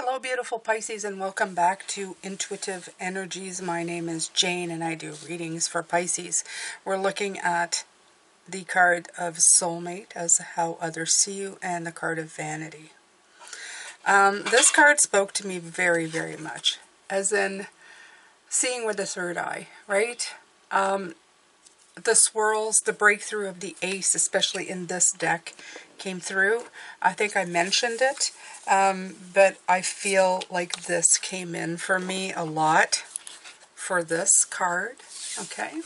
Hello beautiful Pisces, and welcome back to Intuitive Energies. My name is Jane and I do readings for Pisces. We're looking at the card of Soulmate as how others see you, and the card of Vanity. This card spoke to me very, very much, as in seeing with the third eye, right? The swirls, the breakthrough of the ace, especially in this deck, came through. I think I mentioned it, but I feel like this came in for me a lot for this card, okay?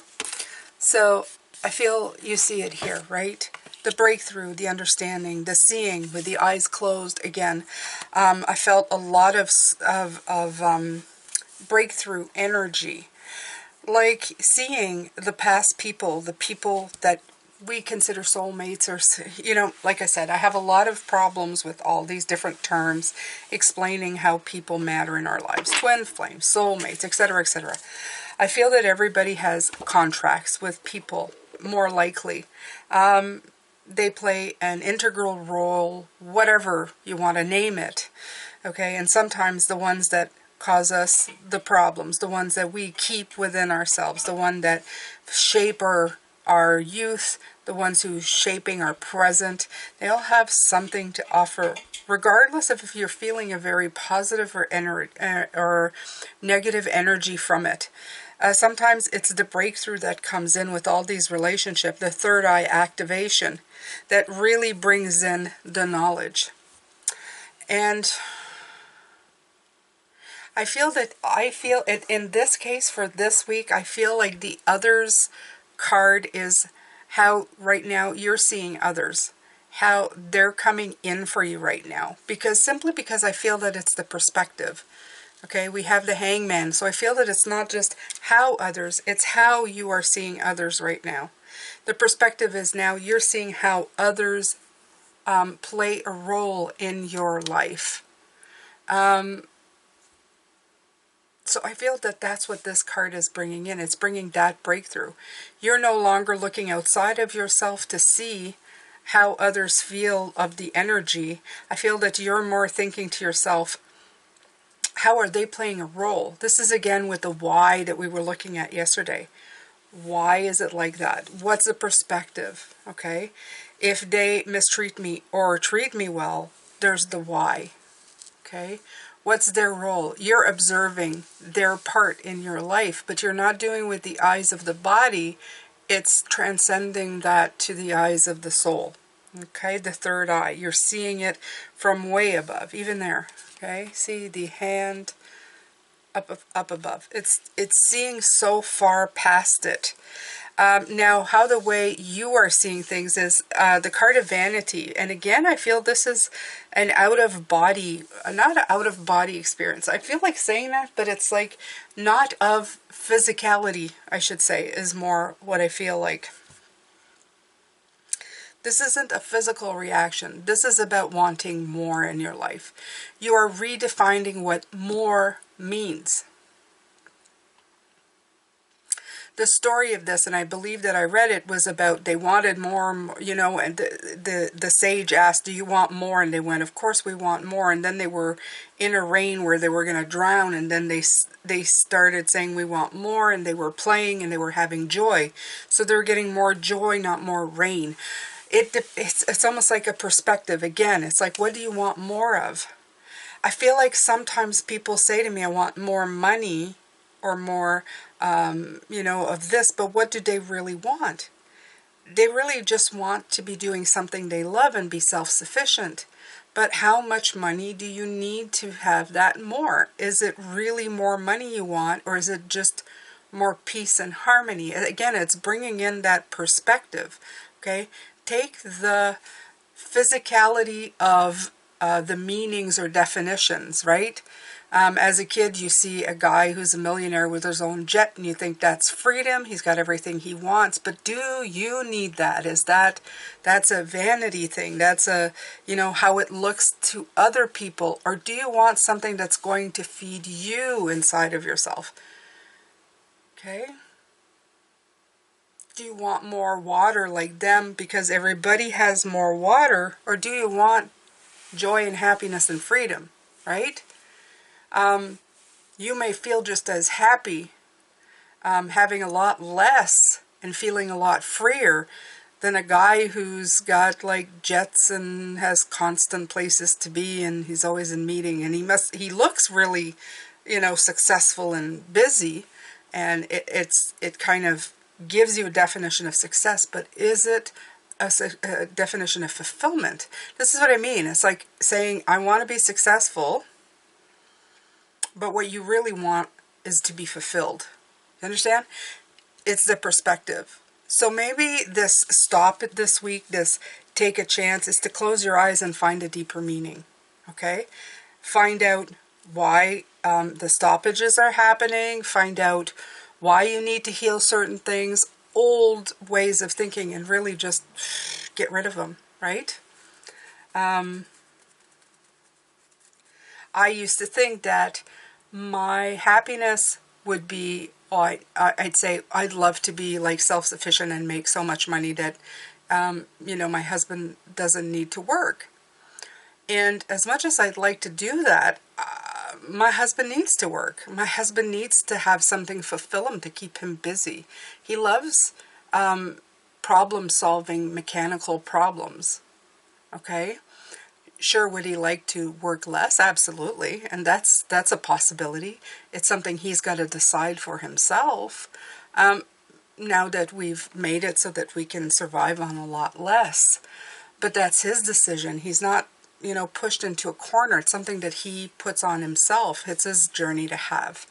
So I feel you see it here, right? The breakthrough, the understanding, the seeing with the eyes closed again. I felt a lot of breakthrough energy. Like seeing the past people, the people that we consider soulmates, or, you know, like I said, I have a lot of problems with all these different terms explaining how people matter in our lives. Twin flames, soulmates, etc., etc. I feel that everybody has contracts with people, more likely. They play an integral role, whatever you want to name it. Okay, and sometimes the ones that cause us the problems, the ones that we keep within ourselves, the one that shape our youth, the ones who shaping our present, they all have something to offer, regardless of if you're feeling a very positive or negative energy from it. Sometimes it's the breakthrough that comes in with all these relationships, the third eye activation, that really brings in the knowledge. And I feel it in this case for this week. I feel like the others card is how right now you're seeing others, how they're coming in for you right now, simply because I feel that it's the perspective. Okay, we have the Hangman, so I feel that it's not just how others, it's how you are seeing others right now. The perspective is now you're seeing how others play a role in your life. So I feel that that's what this card is bringing in. It's bringing that breakthrough. You're no longer looking outside of yourself to see how others feel of the energy. I feel that you're more thinking to yourself, how are they playing a role? This is again with the why that we were looking at yesterday. Why is it like that? What's the perspective? Okay. If they mistreat me or treat me well, there's the why. Okay. What's their role? You're observing their part in your life, but you're not doing with the eyes of the body. It's transcending that to the eyes of the soul. Okay, the third eye. You're seeing it from way above, even there. Okay, see the hand up above. It's seeing so far past it. Now, how the way you are seeing things is the card of Vanity. And again, I feel this is an out-of-body, not an out-of-body experience. I feel like saying that, but it's like not of physicality, I should say, is more what I feel like. This isn't a physical reaction. This is about wanting more in your life. You are redefining what more means. The story of this, and I believe that I read it, was about they wanted more, you know, and the sage asked, do you want more? And they went, of course we want more. And then they were in a rain where they were going to drown, and then they started saying we want more, and they were playing and they were having joy. So they're getting more joy, not more rain. It's almost like a perspective. Again, it's like, what do you want more of? I feel like sometimes people say to me, I want more money or more, you know, of this, but what do they really want? They really just want to be doing something they love and be self-sufficient. But how much money do you need to have that more? Is it really more money you want, or is it just more peace and harmony? Again, it's bringing in that perspective, okay? Take the physicality of the meanings or definitions, right? As a kid, you see a guy who's a millionaire with his own jet, and you think that's freedom. He's got everything he wants. But do you need that? That's a vanity thing? That's a, you know, how it looks to other people? Or do you want something that's going to feed you inside of yourself? Okay. Do you want more water like them because everybody has more water? Or do you want joy and happiness and freedom, right? You may feel just as happy having a lot less and feeling a lot freer than a guy who's got like jets and has constant places to be, and he's always in meeting, and he looks really, successful and busy, and it kind of gives you a definition of success, but is it a definition of fulfillment? This is what I mean. It's like saying, I want to be successful, but what you really want is to be fulfilled. You understand? It's the perspective. So maybe this stop it this week, this take a chance, is to close your eyes and find a deeper meaning. Okay? Find out why the stoppages are happening. Find out why you need to heal certain things, old ways of thinking, and really just get rid of them, right? I used to think that my happiness would be, I'd say I'd love to be like self-sufficient and make so much money that, my husband doesn't need to work. And as much as I'd like to do that, my husband needs to work. My husband needs to have something fulfill him to keep him busy. He loves problem-solving mechanical problems. Okay? Sure, would he like to work less? Absolutely. And that's a possibility. It's something he's got to decide for himself. Now that we've made it so that we can survive on a lot less. But that's his decision. He's not, pushed into a corner. It's something that he puts on himself. It's his journey to have.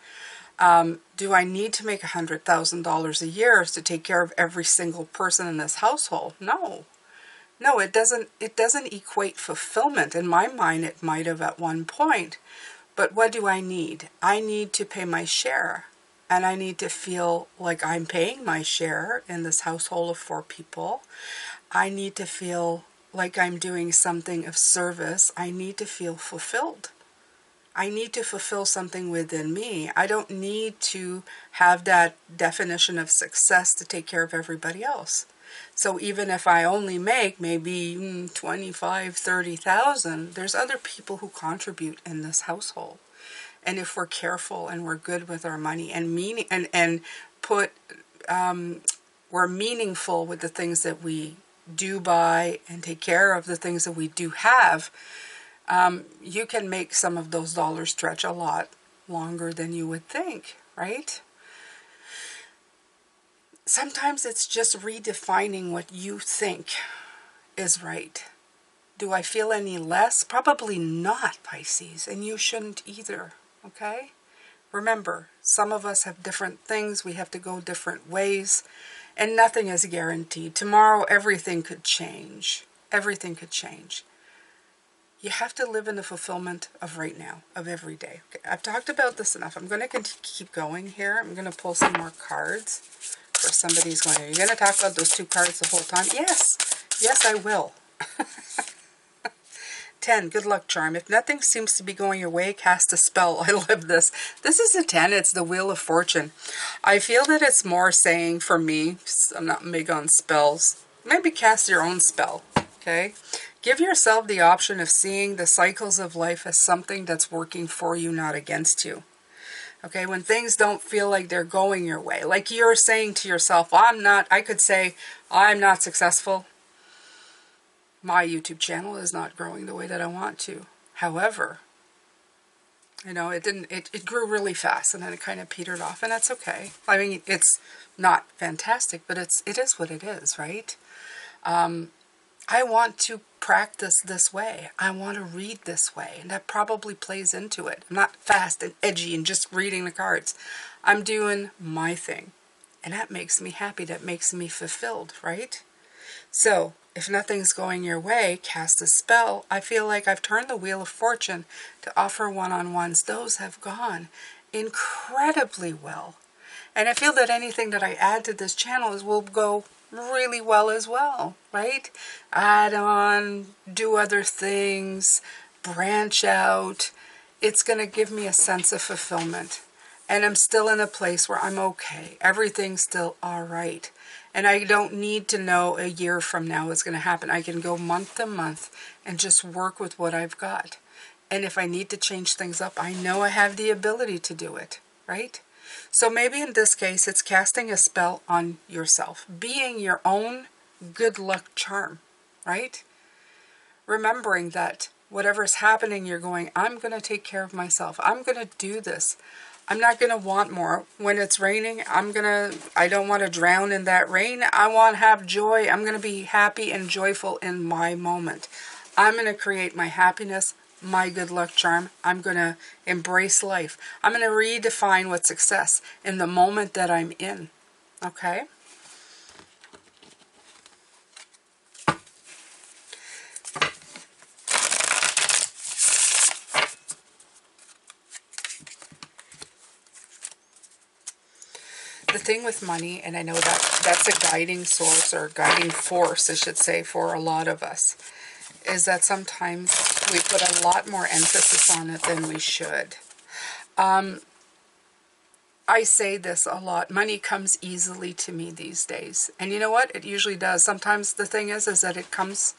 Do I need to make $100,000 a year to take care of every single person in this household? No. No, it doesn't equate fulfillment. In my mind, it might have at one point. But what do I need? I need to pay my share. And I need to feel like I'm paying my share in this household of 4 people. I need to feel like I'm doing something of service. I need to feel fulfilled. I need to fulfill something within me. I don't need to have that definition of success to take care of everybody else. So even if I only make maybe 25, 30,000, there's other people who contribute in this household. And if we're careful and we're good with our money and we're meaningful with the things that we do buy and take care of the things that we do have, you can make some of those dollars stretch a lot longer than you would think, right? Sometimes it's just redefining what you think is right. Do I feel any less? Probably not, Pisces, and you shouldn't either, okay? Remember, some of us have different things. We have to go different ways, and nothing is guaranteed. Tomorrow, everything could change. Everything could change. You have to live in the fulfillment of right now, of every day. Okay, I've talked about this enough. I'm going to keep going here. I'm going to pull some more cards. For somebody who's going, are you going to talk about those 2 cards the whole time? Yes. Yes, I will. 10, good luck charm. If nothing seems to be going your way, cast a spell. I love this. This is a 10. It's the Wheel of Fortune. I feel that it's more saying for me, I'm not big on spells, maybe cast your own spell, okay? Give yourself the option of seeing the cycles of life as something that's working for you, not against you. Okay, when things don't feel like they're going your way, like you're saying to yourself, I could say, I'm not successful. My YouTube channel is not growing the way that I want to. However, it grew really fast and then it kind of petered off, and that's okay. I mean, it's not fantastic, but it is what it is, right? I want to practice this way. I want to read this way. And that probably plays into it. I'm not fast and edgy and just reading the cards. I'm doing my thing. And that makes me happy. That makes me fulfilled, right? So, if nothing's going your way, cast a spell. I feel like I've turned the Wheel of Fortune to offer one-on-ones. Those have gone incredibly well. And I feel that anything that I add to this channel will go really well as well, right? Add on, do other things, branch out. It's going to give me a sense of fulfillment. And I'm still in a place where I'm okay. Everything's still all right. And I don't need to know a year from now what's going to happen. I can go month to month and just work with what I've got. And if I need to change things up, I know I have the ability to do it, right? So maybe in this case, it's casting a spell on yourself, being your own good luck charm, right? Remembering that whatever is happening, you're going, I'm going to take care of myself. I'm going to do this. I'm not going to want more. When it's raining, I don't want to drown in that rain. I want to have joy. I'm going to be happy and joyful in my moment. I'm going to create my happiness, my good luck charm. I'm going to embrace life. I'm going to redefine what success in the moment that I'm in. Okay? The thing with money, and I know that that's a guiding source, or guiding force, I should say, for a lot of us, is that sometimes we put a lot more emphasis on it than we should. I say this a lot. Money comes easily to me these days. And you know what? It usually does. Sometimes the thing is that it comes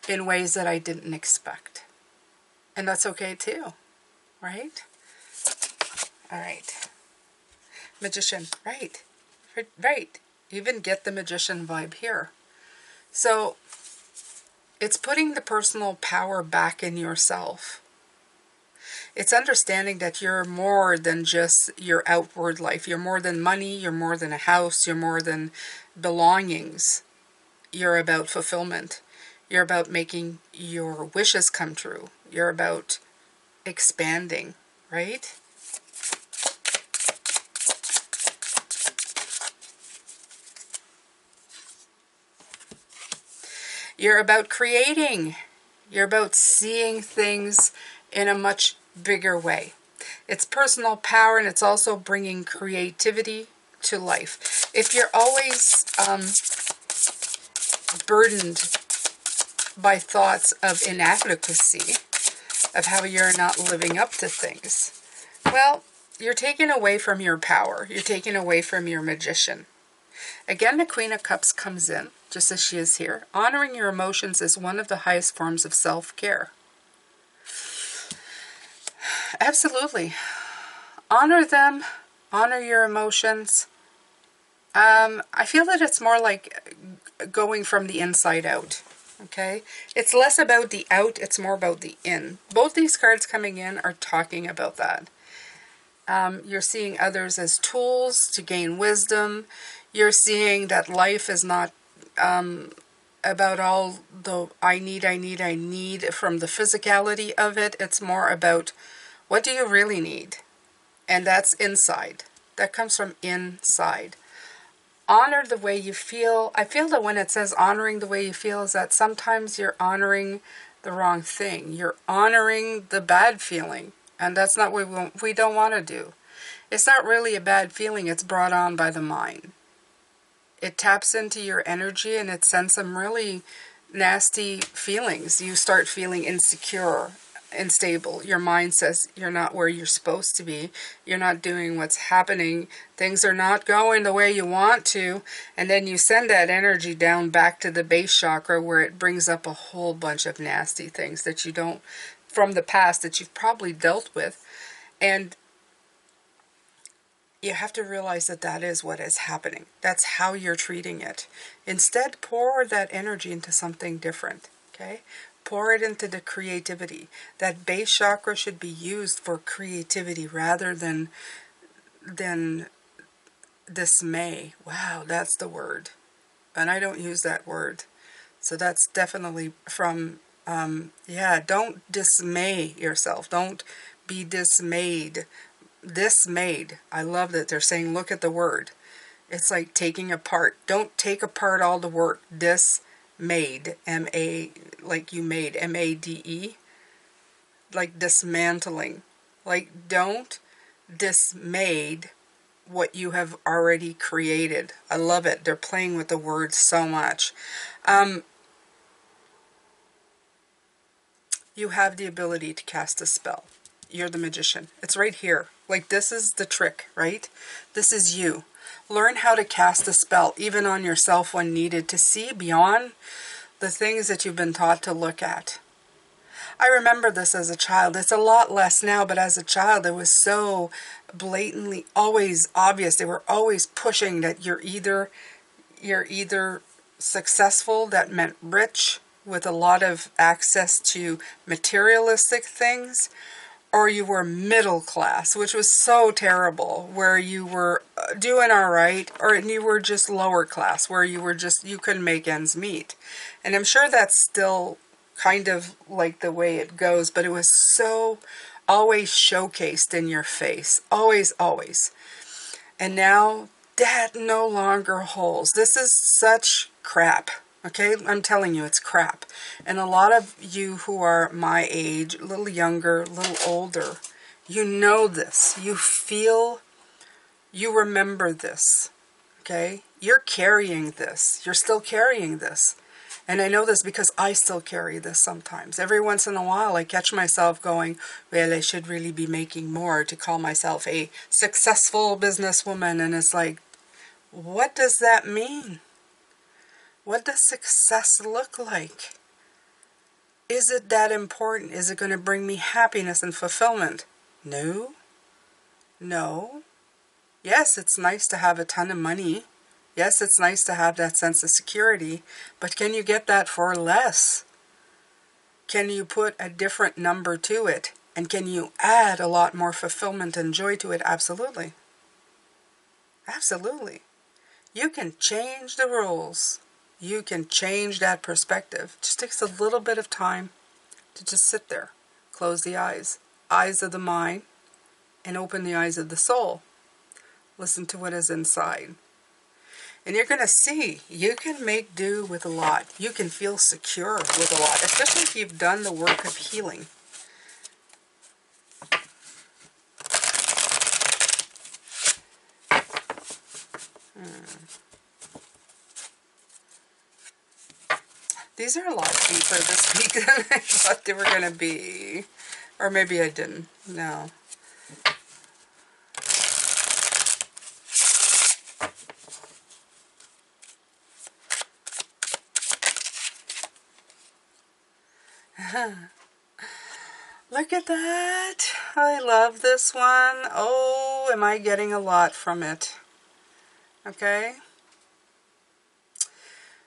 in ways that I didn't expect. And that's okay too, right? All right. Magician, right. Right. Even get the magician vibe here. So it's putting the personal power back in yourself. It's understanding that you're more than just your outward life. You're more than money. You're more than a house. You're more than belongings. You're about fulfillment. You're about making your wishes come true. You're about expanding, right? You're about creating. You're about seeing things in a much bigger way. It's personal power, and it's also bringing creativity to life. If you're always burdened by thoughts of inadequacy, of how you're not living up to things, well, you're taken away from your power. You're taken away from your magician. Again, the Queen of Cups comes in, just as she is here. Honoring your emotions is one of the highest forms of self-care. Absolutely. Honor them. Honor your emotions. I feel that it's more like going from the inside out. Okay? It's less about the out, it's more about the in. Both these cards coming in are talking about that. You're seeing others as tools to gain wisdom. You're seeing that life is not about all the I need from the physicality of it. It's more about what do you really need? And that's inside. That comes from inside. Honor the way you feel. I feel that when it says honoring the way you feel is that sometimes you're honoring the wrong thing. You're honoring the bad feeling. And that's not what we don't want to do. It's not really a bad feeling. It's brought on by the mind. It taps into your energy and it sends some really nasty feelings. You start feeling insecure, unstable. Your mind says you're not where you're supposed to be. You're not doing what's happening. Things are not going the way you want to. And then you send that energy down back to the base chakra where it brings up a whole bunch of nasty things that you don't, from the past that you've probably dealt with. And you have to realize that that is what is happening. That's how you're treating it. Instead, pour that energy into something different. Okay? Pour it into the creativity. That base chakra should be used for creativity rather than dismay. Wow, that's the word. And I don't use that word. So that's definitely from, don't dismay yourself. Don't be dismayed. Dismayed. I love that they're saying, look at the word. It's like taking apart. Don't take apart all the work. Dismayed. M-A, like you made. M-A-D-E. Like dismantling. Like don't dismayed what you have already created. I love it. They're playing with the words so much. You have the ability to cast a spell. You're the magician. It's right here. Like this is the trick, right? This is you. Learn how to cast a spell, even on yourself when needed, to see beyond the things that you've been taught to look at. I remember this as a child. It's a lot less now, but as a child, it was so blatantly always obvious. They were always pushing that you're either successful, that meant rich with a lot of access to materialistic things, or you were middle class, which was so terrible, where you were doing all right, or you were just lower class, where you couldn't make ends meet. And I'm sure that's still kind of like the way it goes, but it was so always showcased in your face. Always, always. And now that no longer holds. This is such crap. Okay, I'm telling you, it's crap. And a lot of you who are my age, a little younger, a little older, you know this. You feel, you remember this. Okay? You're carrying this. You're still carrying this. And I know this because I still carry this sometimes. Every once in a while, I catch myself going, well, I should really be making more to call myself a successful businesswoman. And it's like, what does that mean? What does success look like? Is it that important? Is it going to bring me happiness and fulfillment? No. No. Yes, it's nice to have a ton of money. Yes, it's nice to have that sense of security. But can you get that for less? Can you put a different number to it? And can you add a lot more fulfillment and joy to it? Absolutely. Absolutely. You can change the rules. You can change that perspective. It just takes a little bit of time to just sit there. Close the eyes. Eyes of the mind. And open the eyes of the soul. Listen to what is inside. And you're going to see, you can make do with a lot. You can feel secure with a lot. Especially if you've done the work of healing. These are a lot deeper this week than I thought they were going to be. Or maybe I didn't. No. Look at that. I love this one. Oh, am I getting a lot from it. Okay.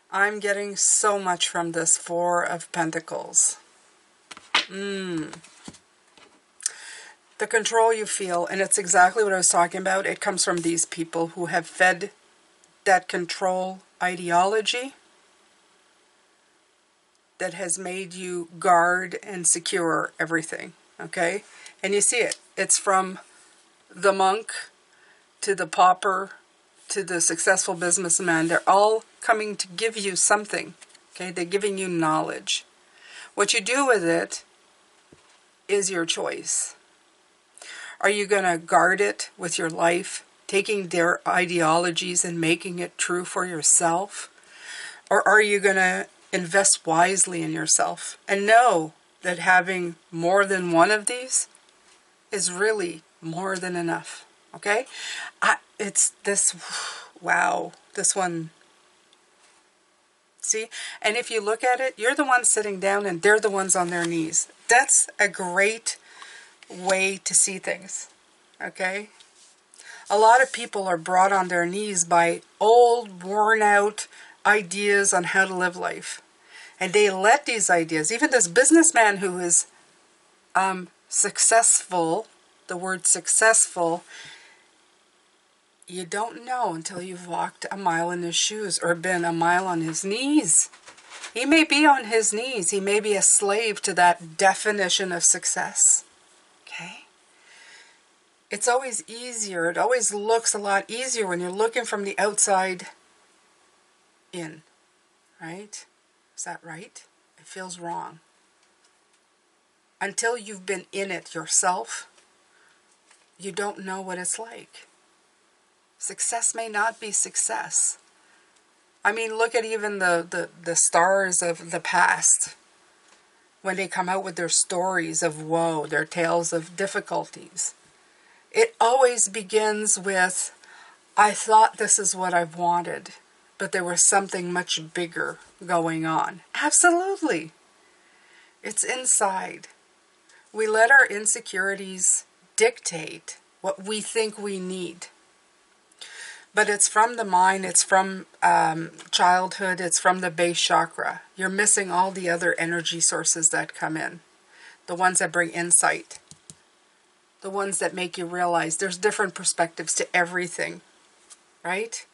I'm getting so much from this Four of Pentacles. The control you feel, and it's exactly what I was talking about. It comes from these people who have fed that control ideology that has made you guard and secure everything. Okay? And you see it. It's from the monk to the pauper to the successful businessman. They're all coming to give you something. Okay? They're giving you knowledge. What you do with it is your choice. Are you going to guard it with your life, taking their ideologies and making it true for yourself? Or are you going to invest wisely in yourself and know that having more than one of these is really more than enough? Okay? It's this, wow, this one. See? And if you look at it, you're the one sitting down and they're the ones on their knees. That's a great way to see things. Okay? A lot of people are brought on their knees by old, worn out ideas on how to live life. And they let these ideas, even this businessman who is successful, the word successful, you don't know until you've walked a mile in his shoes or been a mile on his knees. He may be on his knees. He may be a slave to that definition of success. Okay? It's always easier. It always looks a lot easier when you're looking from the outside in. Right? Is that right? It feels wrong. Until you've been in it yourself, you don't know what it's like. Success may not be success. I mean, look at even the stars of the past. When they come out with their stories of woe, their tales of difficulties. It always begins with, I thought this is what I've wanted, but there was something much bigger going on. Absolutely. It's inside. We let our insecurities dictate what we think we need. But it's from the mind, it's from childhood, it's from the base chakra. You're missing all the other energy sources that come in. The ones that bring insight. The ones that make you realize there's different perspectives to everything. Right?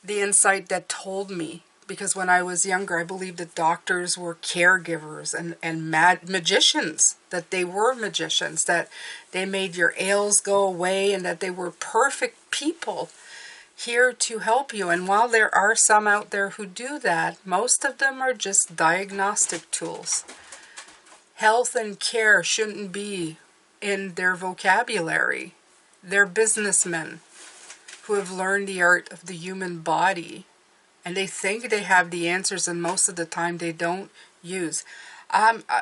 The insight that told me, because when I was younger, I believed that doctors were caregivers and magicians, that they were magicians, that they made your ails go away, and that they were perfect people here to help you. And while there are some out there who do that, most of them are just diagnostic tools. Health and care shouldn't be in their vocabulary. They're businessmen who have learned the art of the human body, and they think they have the answers, and most of the time they don't use.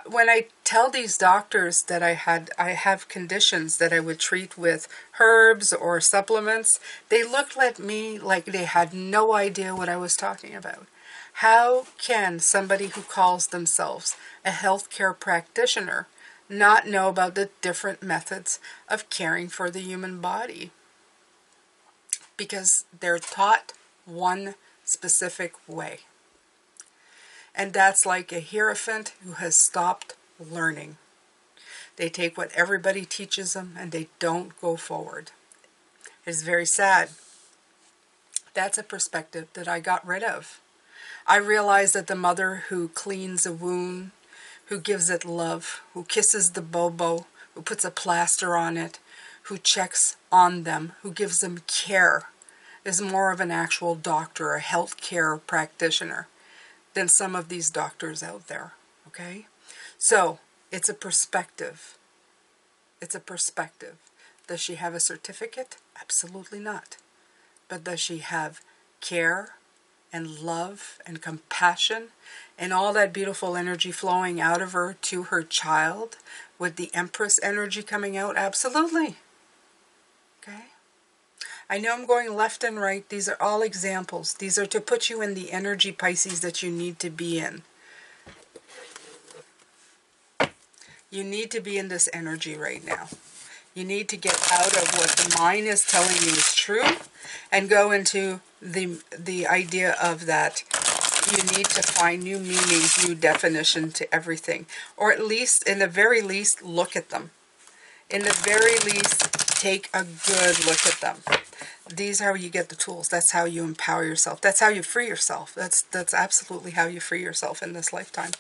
When I tell these doctors that I have conditions that I would treat with herbs or supplements, they looked at me like they had no idea what I was talking about. How can somebody who calls themselves a healthcare practitioner not know about the different methods of caring for the human body? Because they're taught one specific way. And that's like a hierophant who has stopped learning. They take what everybody teaches them and they don't go forward. It's very sad. That's a perspective that I got rid of. I realized that the mother who cleans a wound, who gives it love, who kisses the bobo, who puts a plaster on it, who checks on them, who gives them care, is more of an actual doctor, a healthcare practitioner, than some of these doctors out there, okay? So, it's a perspective. It's a perspective. Does she have a certificate? Absolutely not. But does she have care and love and compassion and all that beautiful energy flowing out of her to her child with the Empress energy coming out? Absolutely. Okay? I know I'm going left and right. These are all examples. These are to put you in the energy, Pisces, that you need to be in. You need to be in this energy right now. You need to get out of what the mind is telling you is true and go into the idea of that you need to find new meanings, new definition to everything. Or at least, in the very least, look at them. In the very least, take a good look at them. These are how you get the tools. That's how you empower yourself. That's how you free yourself. That's absolutely how you free yourself in this lifetime.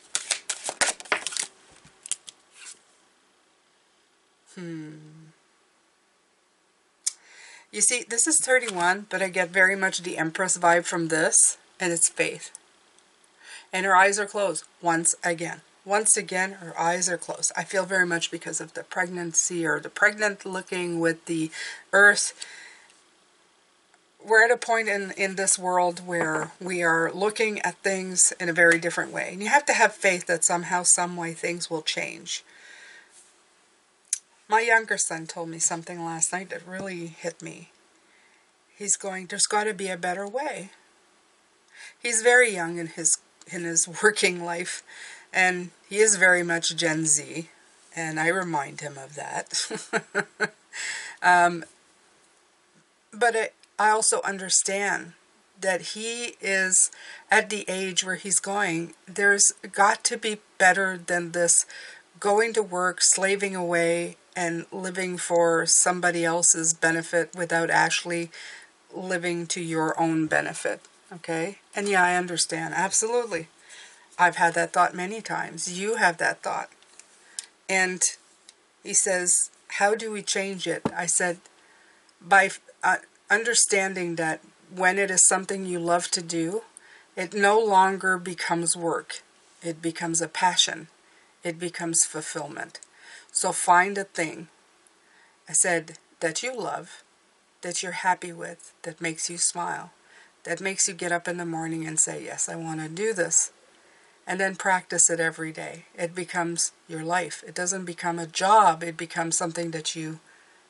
You see, this is 31, but I get very much the Empress vibe from this, and it's faith. And her eyes are closed once again. Once again, her eyes are closed. I feel very much because of the pregnancy or the pregnant looking with the earth. We're at a point in this world where we are looking at things in a very different way. And you have to have faith that somehow, some way, things will change. My younger son told me something last night that really hit me. He's going, there's got to be a better way. He's very young in his working life, and he is very much Gen Z, and I remind him of that. But I also understand that he is at the age where he's going. There's got to be better than this going to work, slaving away, and living for somebody else's benefit without actually living to your own benefit. Okay? And yeah, I understand. Absolutely. I've had that thought many times. You have that thought. And he says, how do we change it? I said, by understanding that when it is something you love to do, it no longer becomes work. It becomes a passion. It becomes fulfillment. So find a thing, I said, that you love, that you're happy with, that makes you smile, that makes you get up in the morning and say, yes, I want to do this. And then practice it every day. It becomes your life. It doesn't become a job. It becomes something that you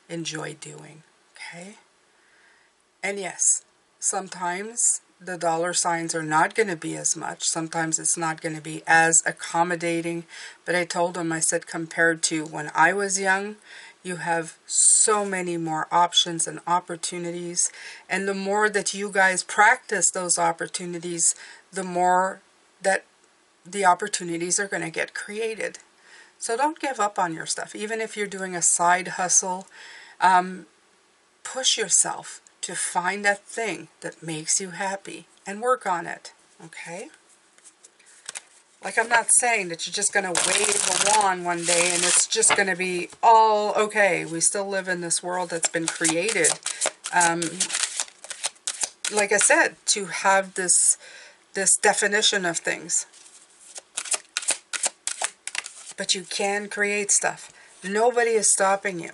enjoy doing. Okay? And yes, sometimes the dollar signs are not going to be as much. Sometimes it's not going to be as accommodating. But I told him, I said, compared to when I was young, you have so many more options and opportunities. And the more that you guys practice those opportunities, the more that the opportunities are going to get created. So don't give up on your stuff. Even if you're doing a side hustle, push yourself to find that thing that makes you happy and work on it, okay? Like, I'm not saying that you're just going to wave a wand one day and it's just going to be all okay. We still live in this world that's been created, like I said, to have this definition of things. But you can create stuff. Nobody is stopping you,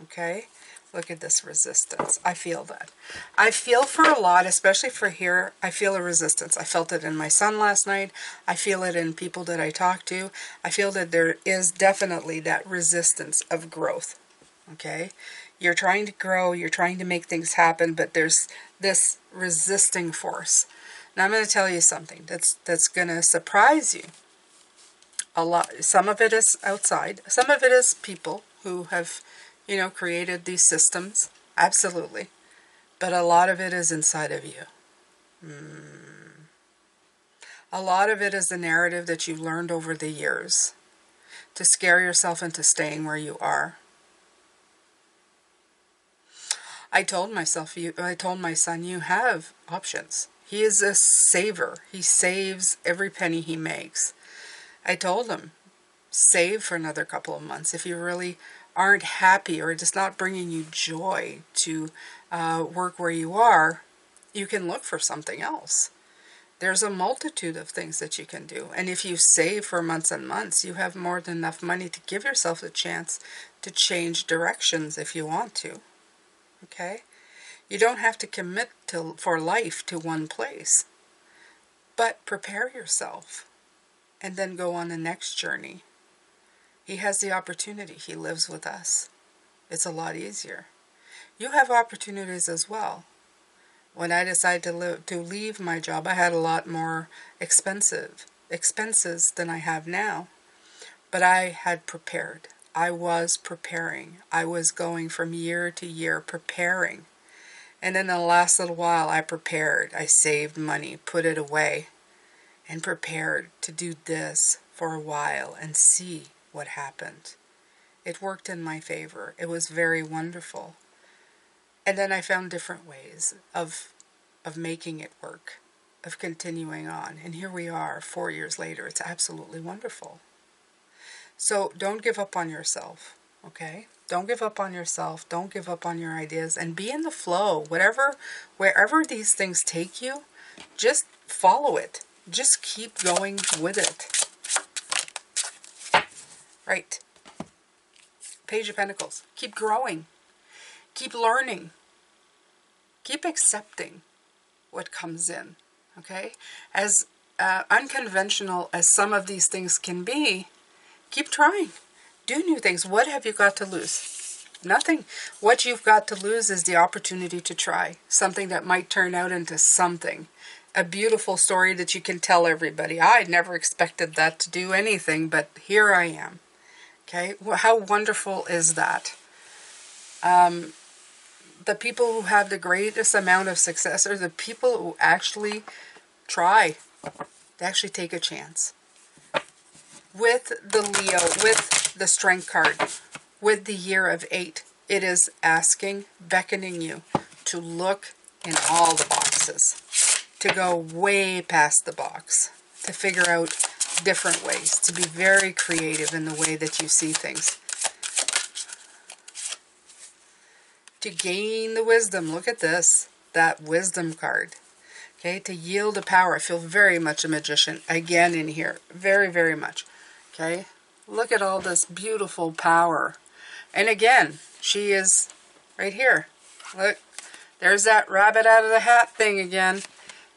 okay? Look at this resistance. I feel that. I feel for a lot, especially for here, I feel a resistance. I felt it in my son last night. I feel it in people that I talk to. I feel that there is definitely that resistance of growth, okay? You're trying to grow, you're trying to make things happen, but there's this resisting force. Now I'm going to tell you something that's going to surprise you. A lot. Some of it is outside. Some of it is people who have, you know, created these systems. Absolutely. But a lot of it is inside of you. A lot of it is the narrative that you've learned over the years to scare yourself into staying where you are. I told my son, you have options. He is a saver. He saves every penny he makes. I told him, save for another couple of months. If you really aren't happy or it's not bringing you joy to work where you are, you can look for something else. There's a multitude of things that you can do. And if you save for months and months, you have more than enough money to give yourself a chance to change directions if you want to. Okay? You don't have to commit for life to one place. But prepare yourself and then go on the next journey. He has the opportunity. He lives with us. It's a lot easier. You have opportunities as well. When I decided to leave my job, I had a lot more expenses than I have now. But I had prepared. I was preparing. I was going from year to year preparing. And in the last little while, I prepared. I saved money, put it away, and prepared to do this for a while and see what happened. It worked in my favor. It was very wonderful. And then I found different ways of making it work, of continuing on. And here we are 4 years later. It's absolutely wonderful. So don't give up on yourself, okay? Don't give up on yourself. Don't give up on your ideas. And be in the flow. Wherever these things take you, just follow it. Just keep going with it. Right. Page of Pentacles. Keep growing. Keep learning. Keep accepting what comes in. Okay? As unconventional as some of these things can be, keep trying. Do new things. What have you got to lose? Nothing. What you've got to lose is the opportunity to try. Something that might turn out into something. A beautiful story that you can tell everybody. I never expected that to do anything, but here I am. Okay? Well, how wonderful is that? The people who have the greatest amount of success are the people who actually try. They actually take a chance. With the Leo, with the Strength card, with the Year of 8, it is asking, beckoning you to look in all the boxes, to go way past the box, to figure out different ways, to be very creative in the way that you see things. To gain the wisdom, look at this, that Wisdom card. Okay, to yield to power. I feel very much a magician again in here, very, very much. Okay, look at all this beautiful power. And again, she is right here. Look, there's that rabbit out of the hat thing again.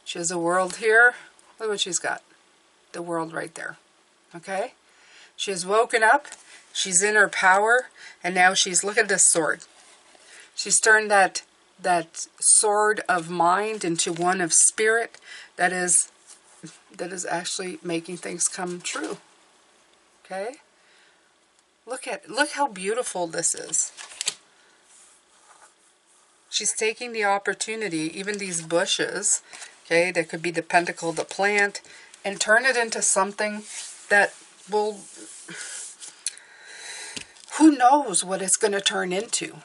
She has a world here. Look what she's got. The world right there. Okay? She has woken up. She's in her power. And now she's, look at this sword. She's turned that that sword of mind into one of spirit that is actually making things come true. Okay? Look how beautiful this is. She's taking the opportunity, even these bushes, okay, that could be the pentacle, the plant, and turn it into something that will, who knows what it's going to turn into.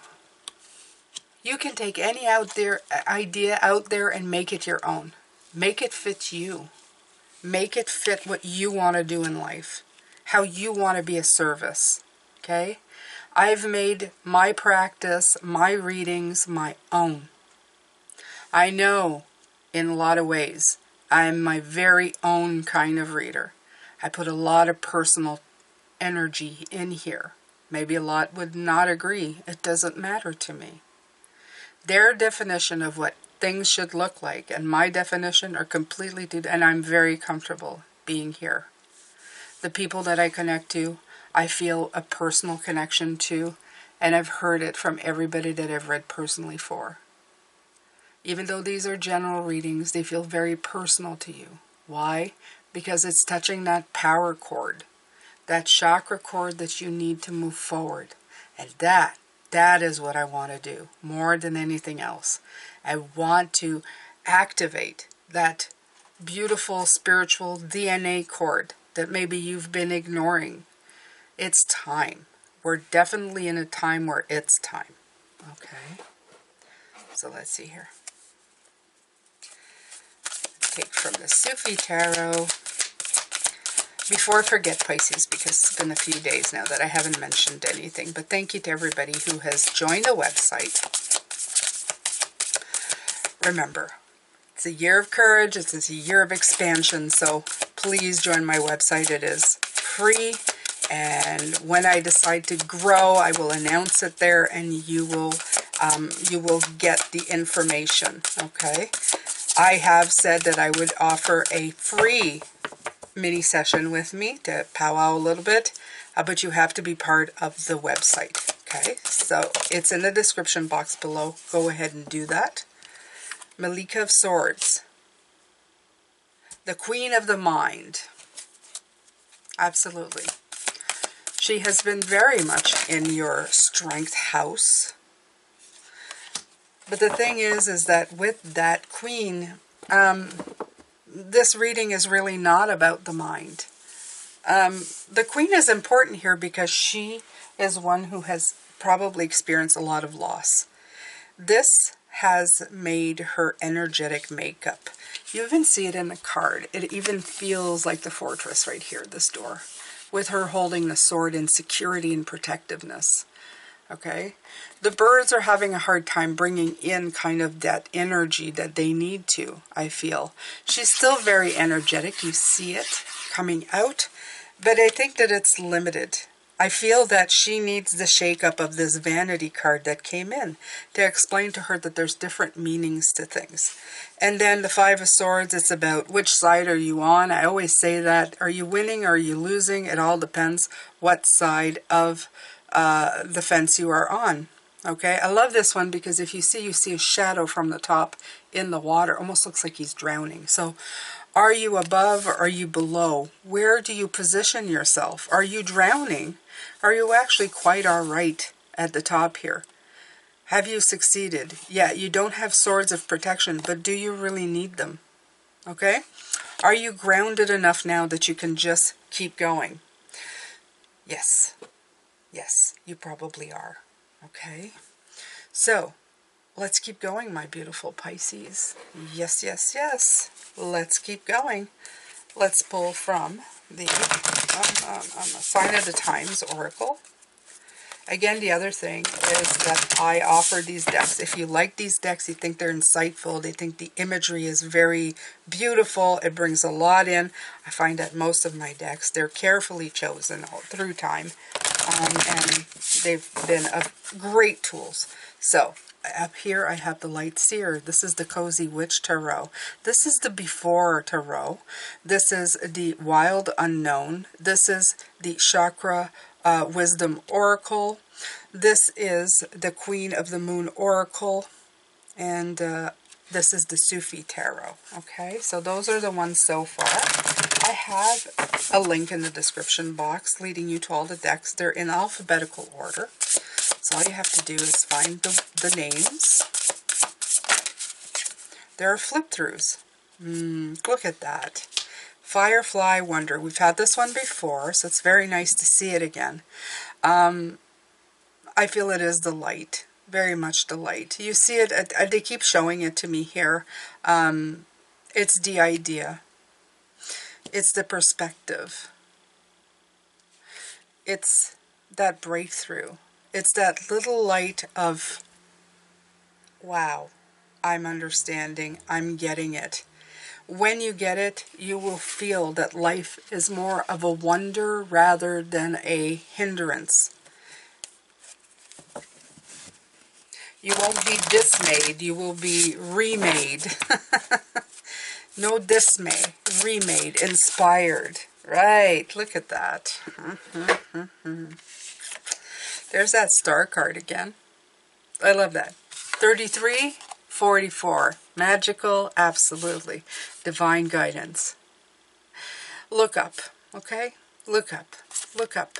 You can take any idea out there and make it your own. Make it fit you. Make it fit what you want to do in life. How you want to be a service. Okay? I've made my practice, my readings, my own. I know in a lot of ways I'm my very own kind of reader. I put a lot of personal energy in here. Maybe a lot would not agree. It doesn't matter to me. Their definition of what things should look like and my definition are completely different, and I'm very comfortable being here. The people that I connect to, I feel a personal connection to, and I've heard it from everybody that I've read personally for. Even though these are general readings, they feel very personal to you. Why? Because it's touching that power cord, that chakra cord that you need to move forward. And that is what I want to do, more than anything else. I want to activate that beautiful spiritual DNA cord that maybe you've been ignoring. It's time. We're definitely in a time where it's time. Okay. So let's see here. Take from the Sufi Tarot. Before I forget, Pisces, because it's been a few days now that I haven't mentioned anything, but thank you to everybody who has joined the website. Remember, it's a year of courage, it's a year of expansion, so please join my website. It is free, and when I decide to grow, I will announce it there, and you will get the information, okay? I have said that I would offer a free mini session with me to powwow a little bit, but you have to be part of the website, okay? So it's in the description box below. Go ahead and do that. Malika of Swords, the Queen of the Mind. Absolutely. She has been very much in your strength house. But the thing is that with that Queen, this reading is really not about the mind. The Queen is important here because she is one who has probably experienced a lot of loss. This has made her energetic makeup. You even see it in the card. It even feels like the Fortress right here, this door, with her holding the sword in security and protectiveness. Okay? The birds are having a hard time bringing in kind of that energy that they need to, I feel. She's still very energetic. You see it coming out, but I think that it's limited. I feel that she needs the shake-up of this vanity card that came in to explain to her that there's different meanings to things. And then the Five of Swords, it's about which side are you on. I always say that. Are you winning? Are you losing? It all depends what side of the fence you are on. Okay, I love this one because if you see a shadow from the top in the water. Almost looks like he's drowning. So are you above or are you below? Where do you position yourself? Are you drowning? Are you actually quite all right at the top here? Have you succeeded? Yeah, you don't have swords of protection, but do you really need them? Okay? Are you grounded enough now that you can just keep going? Yes. Yes, you probably are. Okay? So, let's keep going, my beautiful Pisces. Yes, yes, yes. Let's keep going. Let's pull from the Sign of the Times Oracle. Again, the other thing is that I offer these decks. If you like these decks, you think they're insightful, they think the imagery is very beautiful, it brings a lot in. I find that most of my decks, they're carefully chosen all through time, and they've been great tools. So, up here I have the Light Seer. This is the Cozy Witch Tarot. This is the Before Tarot. This is the Wild Unknown. This is the Chakra Wisdom Oracle. This is the Queen of the Moon Oracle. And this is the Sufi Tarot. Okay, so those are the ones so far. I have a link in the description box leading you to all the decks. They're in alphabetical order. So all you have to do is find the names. There are flip-throughs. Look at that. Firefly Wonder. We've had this one before, so it's very nice to see it again. I feel it is the light. Very much the light. You see it, they keep showing it to me here. It's the idea. It's the perspective. It's that breakthrough. It's that little light of, wow, I'm understanding, I'm getting it. When you get it, you will feel that life is more of a wonder rather than a hindrance. You won't be dismayed, you will be remade. No dismay, remade, inspired. Right, look at that. There's that star card again. I love that. 33, 44. Magical, absolutely. Divine guidance. Look up, okay? Look up, look up.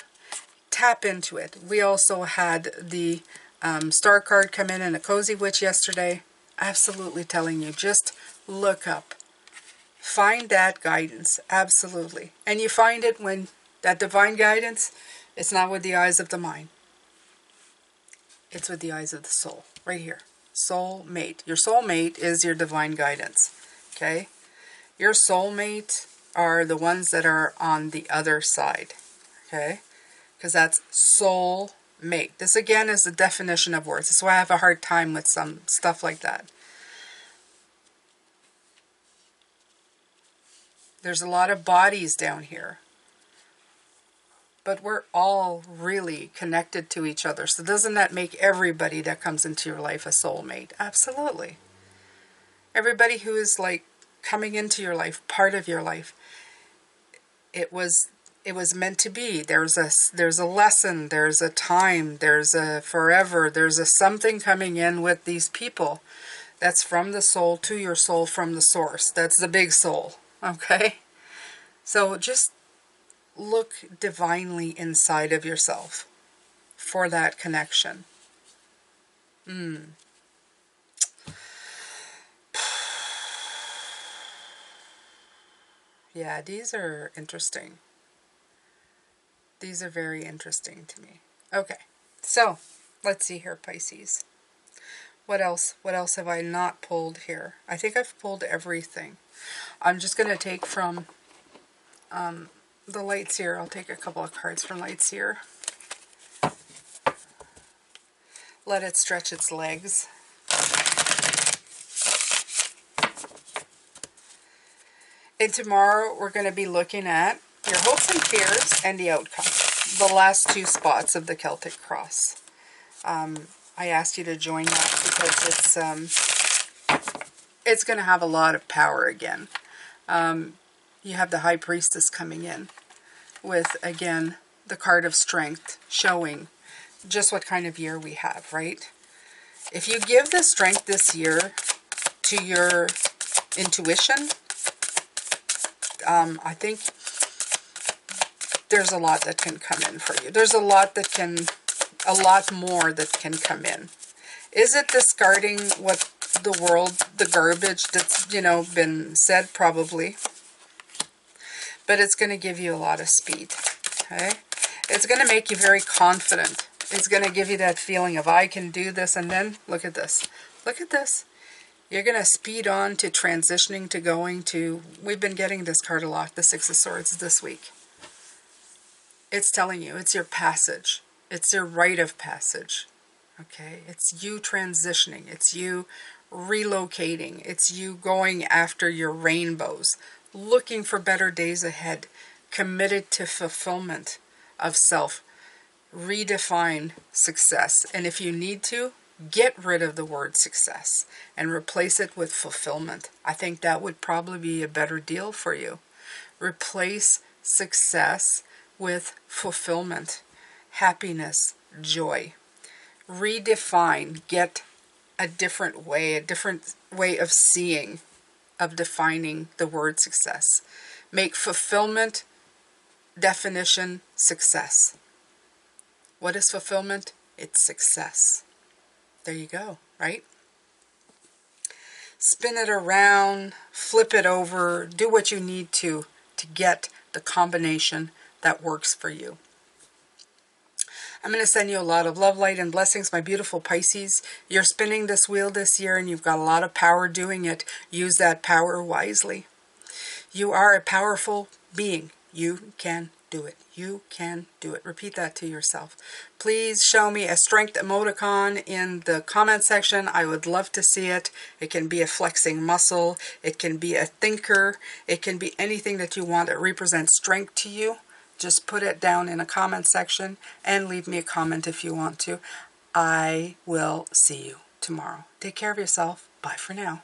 Tap into it. We also had the star card come in a Cozy Witch yesterday. Absolutely telling you, just look up. Find that guidance, absolutely. And you find it when that divine guidance, it's not with the eyes of the mind. It's with the eyes of the soul, right here. Soul mate. Your soulmate is your divine guidance, okay? Your soulmate are the ones that are on the other side, okay? Because that's soul mate. This again is the definition of words. That's why I have a hard time with some stuff like that. There's a lot of bodies down here. But we're all really connected to each other. So doesn't that make everybody that comes into your life a soulmate? Absolutely. Everybody who is like coming into your life, part of your life, it was meant to be. There's a lesson, there's a time, there's a forever, there's a something coming in with these people. That's from the soul to your soul from the source. That's the big soul. Okay? So just look divinely inside of yourself for that connection. Yeah, these are interesting. These are very interesting to me. Okay, so let's see here, Pisces. What else? What else have I not pulled here? I think I've pulled everything. I'm just going to take from the lights here. I'll take a couple of cards from lights here. Let it stretch its legs. And tomorrow we're going to be looking at your hopes and fears and the outcome. The last two spots of the Celtic cross. I asked you to join that because it's going to have a lot of power again. You have the High Priestess coming in with, again, the card of strength showing just what kind of year we have, right? If you give the strength this year to your intuition, I think there's a lot that can come in for you. There's a lot more that can come in. Is it discarding what the world, the garbage that's, been said? Probably. But it's going to give you a lot of speed, okay? It's going to make you very confident. It's going to give you that feeling of, I can do this, and then, look at this. Look at this. You're going to speed on to transitioning to going to, we've been getting this card a lot, the Six of Swords this week. It's telling you, it's your passage. It's your rite of passage, okay? It's you transitioning. It's you relocating. It's you going after your rainbows, looking for better days ahead, committed to fulfillment of self. Redefine success. And if you need to, get rid of the word success and replace it with fulfillment. I think that would probably be a better deal for you. Replace success with fulfillment, happiness, joy. Redefine, get a different way of seeing, of defining the word success. Make fulfillment definition success. What is fulfillment? It's success. There you go, right? Spin it around, flip it over, do what you need to get the combination that works for you. I'm going to send you a lot of love, light, and blessings, my beautiful Pisces. You're spinning this wheel this year and you've got a lot of power doing it. Use that power wisely. You are a powerful being. You can do it. You can do it. Repeat that to yourself. Please show me a strength emoticon in the comment section. I would love to see it. It can be a flexing muscle. It can be a thinker. It can be anything that you want that represents strength to you. Just put it down in a comment section and leave me a comment if you want to. I will see you tomorrow. Take care of yourself. Bye for now.